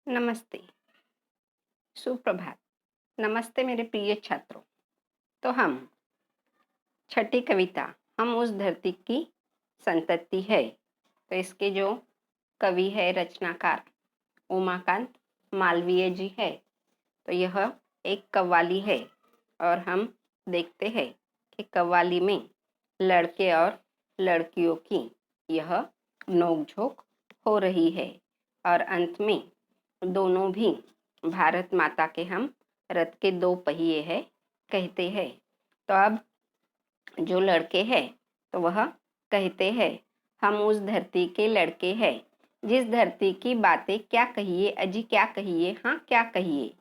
नमस्ते, सुप्रभात। नमस्ते मेरे प्रिय छात्रों। तो हम छठी कविता हम उस धरती की संतति है। तो इसके जो कवि है रचनाकार उमाकांत मालवीय जी है। तो यह एक कव्वाली है और हम देखते हैं कि कव्वाली में लड़के और लड़कियों की यह नोक-झोंक हो रही है और अंत में दोनों भी भारत माता के हम रथ के दो पहिए हैं कहते हैं। तो अब जो लड़के हैं तो वह कहते हैं हम उस धरती के लड़के हैं, जिस धरती की बातें क्या कहिए अजी क्या कहिए हाँ क्या कहिए।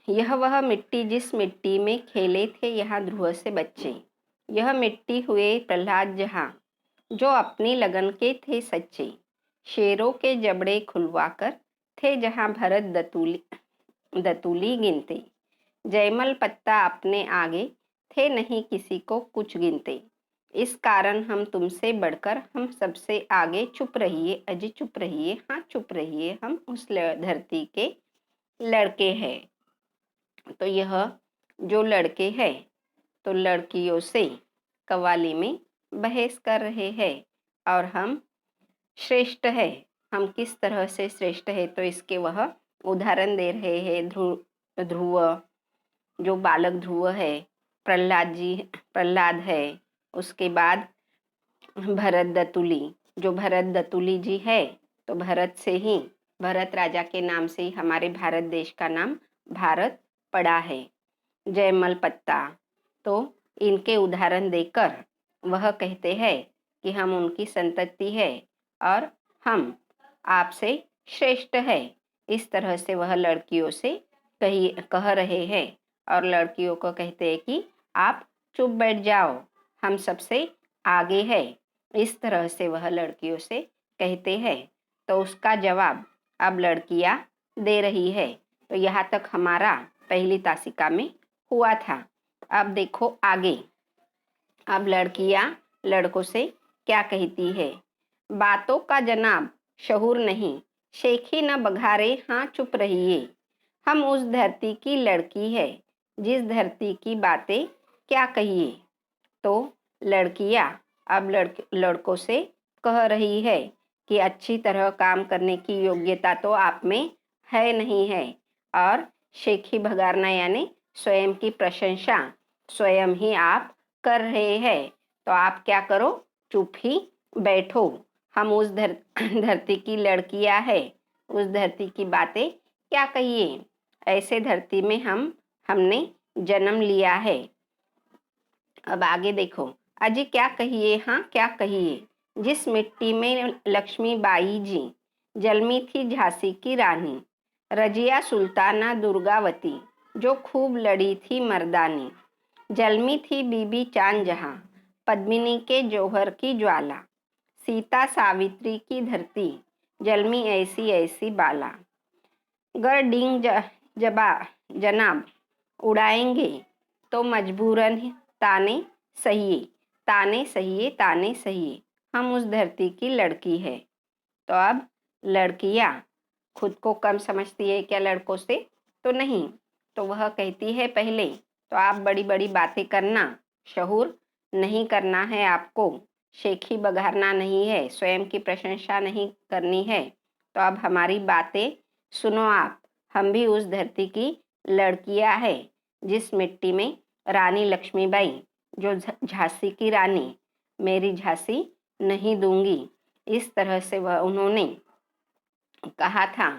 यह वह मिट्टी जिस मिट्टी में खेले थे यहाँ ध्रुव से बच्चे, यह मिट्टी हुए प्रहलाद जहाँ जो अपनी लगन के थे सच्चे, शेरों के जबड़े खुलवाकर थे जहाँ भरत दतूली दतूली गिनते, जयमल पत्ता अपने आगे थे नहीं किसी को कुछ गिनते, इस कारण हम तुमसे बढ़कर हम सबसे आगे चुप रहिए अजी चुप रहिए हाँ चुप रहिए हम उस धरती के लड़के हैं। तो यह जो लड़के हैं तो लड़कियों से कव्वाली में बहस कर रहे हैं और हम श्रेष्ठ है, हम किस तरह से श्रेष्ठ है तो इसके वह उदाहरण दे रहे हैं। ध्रुव जो बालक ध्रुव है, प्रहलाद है, उसके बाद भरत दतुली जो भरत दतुली जी है। तो भरत राजा के नाम से ही हमारे भारत देश का नाम भारत पड़ा है। जयमल पत्ता तो इनके उदाहरण देकर वह कहते हैं कि हम उनकी संतति है और हम आपसे श्रेष्ठ है। इस तरह से वह लड़कियों से कह रहे हैं और लड़कियों को कहते हैं कि आप चुप बैठ जाओ, हम सबसे आगे है। इस तरह से वह लड़कियों से कहते हैं। तो उसका जवाब अब लड़कियां दे रही है। तो यहाँ तक हमारा पहली तासिका में हुआ था। अब देखो आगे, अब लड़कियां लड़कों से क्या कहती है। बातों का जनाब शहूर नहीं, शेखी न बघारे हाँ चुप रहिए, हम उस धरती की लड़की है, जिस धरती की बातें क्या कहिए। तो लड़कियां अब लड़कों से कह रही है कि अच्छी तरह काम करने की योग्यता तो आप में है नहीं है और शेखी भगारना यानी स्वयं की प्रशंसा स्वयं ही आप कर रहे हैं। तो आप क्या करो, चुप ही बैठो, हम उस धरती की लड़कियां है, उस धरती की बातें क्या कहिए। ऐसे धरती में हमने जन्म लिया है। अब आगे देखो, अजी क्या कहिए हाँ क्या कहिए, जिस मिट्टी में लक्ष्मीबाई जी जन्मी थी झांसी की रानी, रजिया सुल्ताना दुर्गावती जो खूब लड़ी थी मर्दानी, जन्मी थी बीबी चांद जहाँ पद्मिनी के जौहर की ज्वाला, सीता सावित्री की धरती जन्मी ऐसी ऐसी बाला, गर डींग जनाब उड़ाएंगे तो मजबूरन ताने सहिए ताने सहिए ताने सहिए, हम उस धरती की लड़की है। तो अब लड़कियां खुद को कम समझती है क्या लड़कों से? तो नहीं। तो वह कहती है पहले तो आप बड़ी बड़ी बातें करना, शहूर नहीं करना है आपको, शेखी बघारना नहीं है, स्वयं की प्रशंसा नहीं करनी है। तो अब हमारी बातें सुनो आप, हम भी उस धरती की लड़कियां है, जिस मिट्टी में रानी लक्ष्मीबाई जो झांसी की रानी, मेरी झांसी नहीं दूंगी, इस तरह से वह उन्होंने कहा था।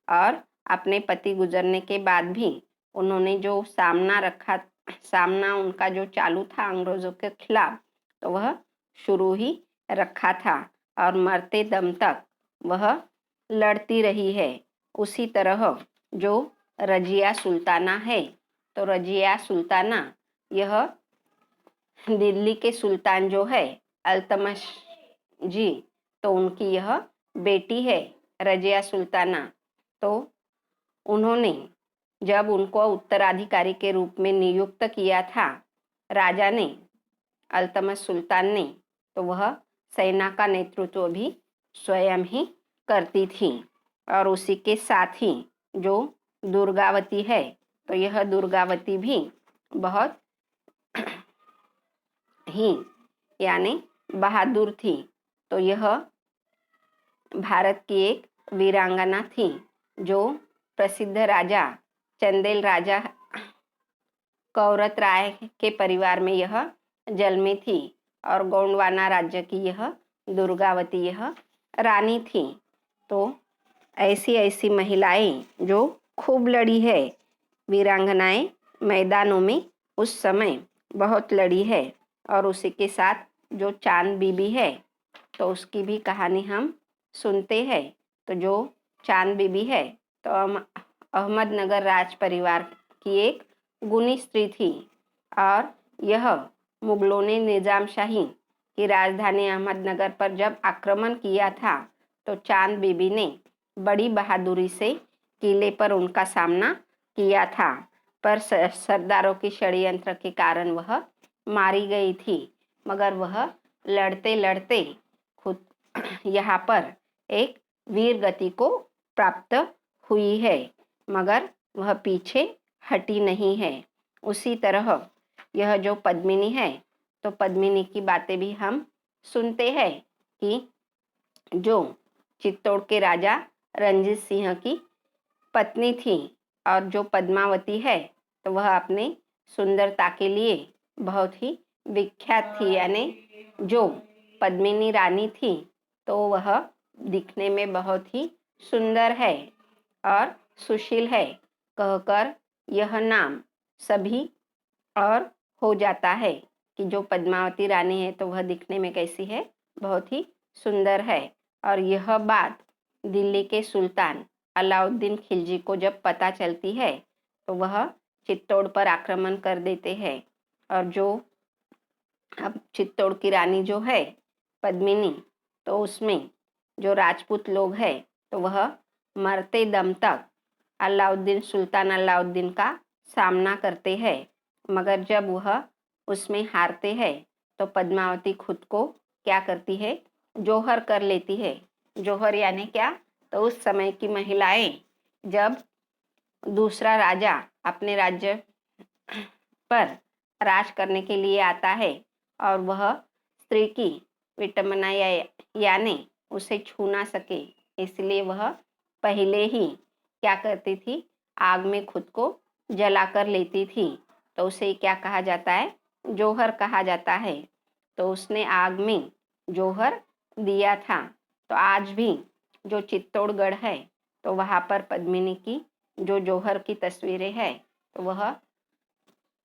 और अपने पति गुजरने के बाद भी उन्होंने जो सामना उनका जो चालू था अंग्रेजों के खिलाफ, तो वह शुरू ही रखा था और मरते दम तक वह लड़ती रही है। उसी तरह जो रजिया सुल्ताना है, तो रजिया सुल्ताना यह दिल्ली के सुल्तान जो है अल्तमश जी, तो उनकी यह बेटी है रजिया सुल्ताना। तो उन्होंने जब उनको उत्तराधिकारी के रूप में नियुक्त किया था राजा ने, अल्तमश सुल्तान ने, तो वह सेना का नेतृत्व भी स्वयं ही करती थी। और उसी के साथ ही जो दुर्गावती है, तो यह दुर्गावती भी बहुत ही यानी बहादुर थी। तो यह भारत की एक वीरांगना थी जो प्रसिद्ध राजा चंदेल राजा कौरत राय के परिवार में यह जन्मी थी और गोंडवाना राज्य की यह दुर्गावती यह रानी थी। तो ऐसी ऐसी महिलाएं जो खूब लड़ी है, वीरांगनाएं मैदानों में उस समय बहुत लड़ी है। और उसी के साथ जो चांद बीबी है, तो उसकी भी कहानी हम सुनते हैं। तो जो चांद बीबी है, तो अहमदनगर राज परिवार की एक गुणी स्त्री थी और यह मुगलों ने निजाम शाही की राजधानी अहमदनगर पर जब आक्रमण किया था, तो चांद बीबी ने बड़ी बहादुरी से किले पर उनका सामना किया था, पर सरदारों की षड्यंत्र के कारण वह मारी गई थी। मगर वह लड़ते लड़ते खुद यहाँ पर एक वीर गति को प्राप्त हुई है, मगर वह पीछे हटी नहीं है। उसी तरह यह जो पद्मिनी है, तो पद्मिनी की बातें भी हम सुनते हैं कि जो चित्तौड़ के राजा रणजीत सिंह की पत्नी थी और जो पद्मावती है, तो वह अपने सुंदरता के लिए बहुत ही विख्यात थी। यानी जो पद्मिनी रानी थी, तो वह दिखने में बहुत ही सुंदर है और सुशील है कहकर यह नाम सभी और हो जाता है कि जो पद्मावती रानी है, तो वह दिखने में कैसी है, बहुत ही सुंदर है। और यह बात दिल्ली के सुल्तान अलाउद्दीन खिलजी को जब पता चलती है, तो वह चित्तौड़ पर आक्रमण कर देते हैं। और जो अब चित्तौड़ की रानी जो है पद्मिनी, तो उसमें जो राजपूत लोग हैं, तो वह मरते दम तक सुल्तान अलाउद्दीन का सामना करते हैं। मगर जब वह उसमें हारते हैं, तो पद्मावती खुद को क्या करती है, जौहर कर लेती है। जौहर यानी क्या, तो उस समय की महिलाएं जब दूसरा राजा अपने राज्य पर राज करने के लिए आता है और वह स्त्री की विटंबना यानी उसे छू ना सके, इसलिए वह पहले ही क्या करती थी, आग में खुद को जला कर लेती थी। तो उसे क्या कहा जाता है, जौहर कहा जाता है। तो उसने आग में जौहर दिया था। तो आज भी जो चित्तौड़गढ़ है, तो वहाँ पर पद्मिनी की जो जौहर की तस्वीरें हैं, तो वह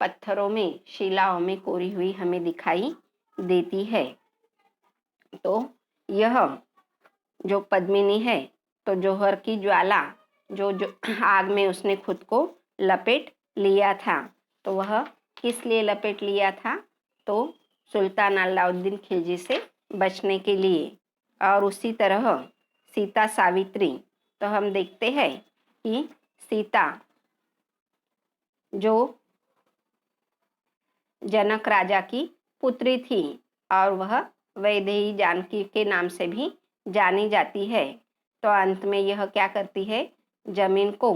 पत्थरों में, शिलाओं में कोरी हुई हमें दिखाई देती है। तो यह जो पद्मिनी है, तो जौहर की ज्वाला जो आग में उसने खुद को लपेट लिया था। तो वह किस लिए लपेट लिया था, तो सुल्तान अलाउद्दीन खिलजी से बचने के लिए। और उसी तरह सीता सावित्री, तो हम देखते हैं कि सीता जो जनक राजा की पुत्री थी और वह वैदेही जानकी के नाम से भी जानी जाती है। तो अंत में यह क्या करती है, जमीन को,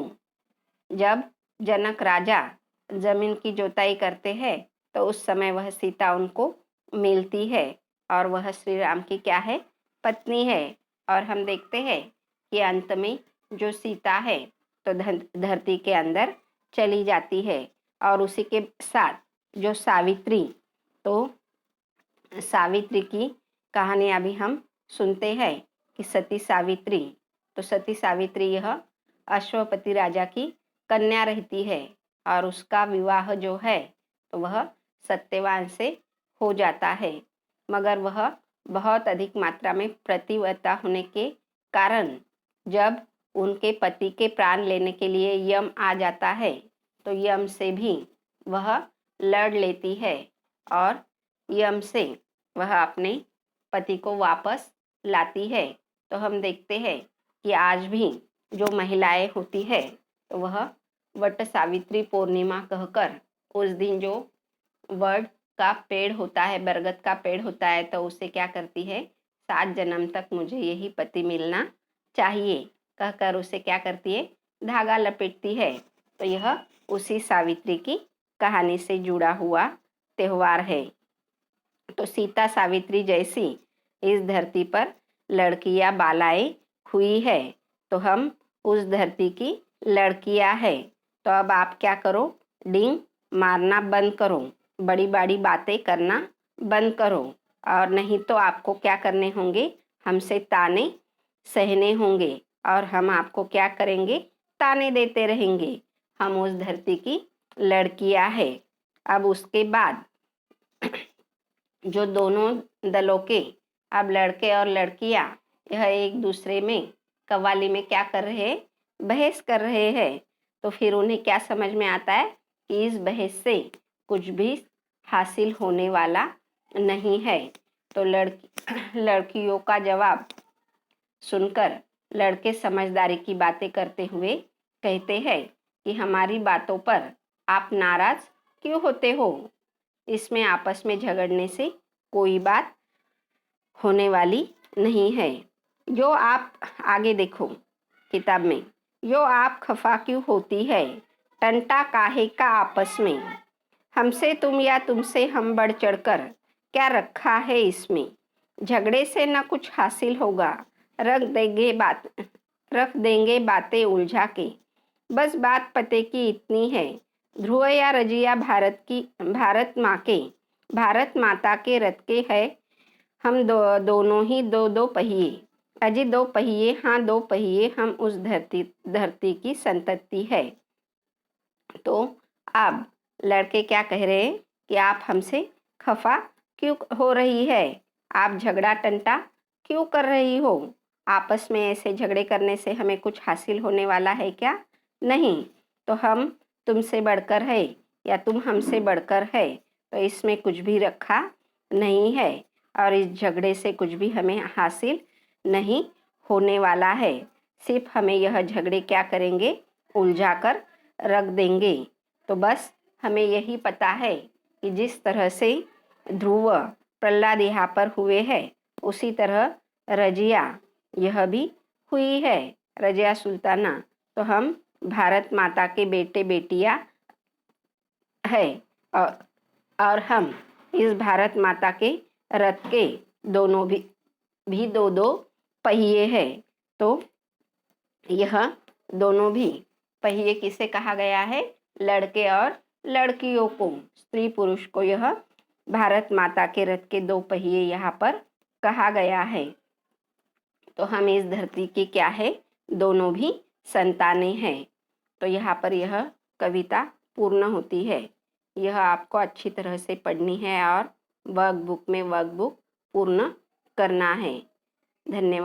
जब जनक राजा जमीन की जोताई करते हैं, तो उस समय वह सीता उनको मिलती है और वह श्री राम की क्या है, पत्नी है। और हम देखते हैं कि अंत में जो सीता है, तो धरती के अंदर चली जाती है। और उसी के साथ जो सावित्री, तो सावित्री की कहानियाँ भी हम सुनते हैं कि सती सावित्री, तो सती सावित्री यह अश्वपति राजा की कन्या रहती है और उसका विवाह जो है, तो वह सत्यवान से हो जाता है। मगर वह बहुत अधिक मात्रा में पतिव्रता होने के कारण जब उनके पति के प्राण लेने के लिए यम आ जाता है, तो यम से भी वह लड़ लेती है और यम से वह अपने पति को वापस लाती है। तो हम देखते हैं कि आज भी जो महिलाएं होती है, तो वह वट सावित्री पूर्णिमा कहकर उस दिन जो वट का पेड़ होता है, बरगद का पेड़ होता है, तो उसे क्या करती है, 7 जन्म तक मुझे यही पति मिलना चाहिए, कहकर उसे क्या करती है, धागा लपेटती है। तो यह उसी सावित्री की कहानी से जुड़ा हुआ त्यौहार है। तो सीता सावित्री जैसी इस धरती पर लड़कियां बालाएं हुई है, तो हम उस धरती की लड़कियां हैं। तो अब आप क्या करो, डिंग मारना बंद करो, बड़ी बड़ी बातें करना बंद करो, और नहीं तो आपको क्या करने होंगे, हमसे ताने सहने होंगे, और हम आपको क्या करेंगे, ताने देते रहेंगे। हम उस धरती की लड़कियां हैं। अब उसके बाद जो दोनों दलों के, अब लड़के और लड़कियां, यह एक दूसरे में कव्वाली में क्या कर रहे हैं, बहस कर रहे हैं। तो फिर उन्हें क्या समझ में आता है कि इस बहस से कुछ भी हासिल होने वाला नहीं है। तो लड़कियों का जवाब सुनकर लड़के समझदारी की बातें करते हुए कहते हैं कि हमारी बातों पर आप नाराज क्यों होते हो, इसमें आपस में झगड़ने से कोई बात होने वाली नहीं है। जो आप आगे देखो किताब में, जो आप खफा क्यों होती है, टंटा काहे का आपस में, हमसे तुम या तुमसे हम बढ़ चढ़कर क्या रखा है इसमें, झगड़े से न कुछ हासिल होगा, रख देंगे बातें उलझा के, बस बात पते की इतनी है, ध्रुव या रजिया भारत माता के रथ के है, हम दोनों ही दो पहिए, अजी दो पहिए, हाँ दो पहिए, हम उस धरती की संतति है। तो अब लड़के क्या कह रहे हैं कि आप हमसे खफा क्यों हो रही है, आप झगड़ा टंटा क्यों कर रही हो, आपस में ऐसे झगड़े करने से हमें कुछ हासिल होने वाला है क्या, नहीं। तो हम तुमसे बढ़कर है या तुम हमसे बढ़कर है, तो इसमें कुछ भी रखा नहीं है, और इस झगड़े से कुछ भी हमें हासिल नहीं होने वाला है। सिर्फ हमें यह झगड़े क्या करेंगे, उलझा कर रख देंगे। तो बस हमें यही पता है कि जिस तरह से ध्रुव प्रहलाद यहाँ पर हुए हैं, उसी तरह रजिया यह भी हुई है, रजिया सुल्ताना। तो हम भारत माता के बेटे बेटियां है, और हम इस भारत माता के रथ के दोनों भी दो दो पहिए हैं। तो यह दोनों भी पहिए किसे कहा गया है, लड़के और लड़कियों को, स्त्री पुरुष को यह भारत माता के रथ के दो पहिए यहाँ पर कहा गया है। तो हम इस धरती की क्या है, दोनों भी संतानें हैं। तो यहाँ पर यह कविता पूर्ण होती है। यह आपको अच्छी तरह से पढ़नी है और वर्कबुक में वर्कबुक पूर्ण करना है। धन्यवाद।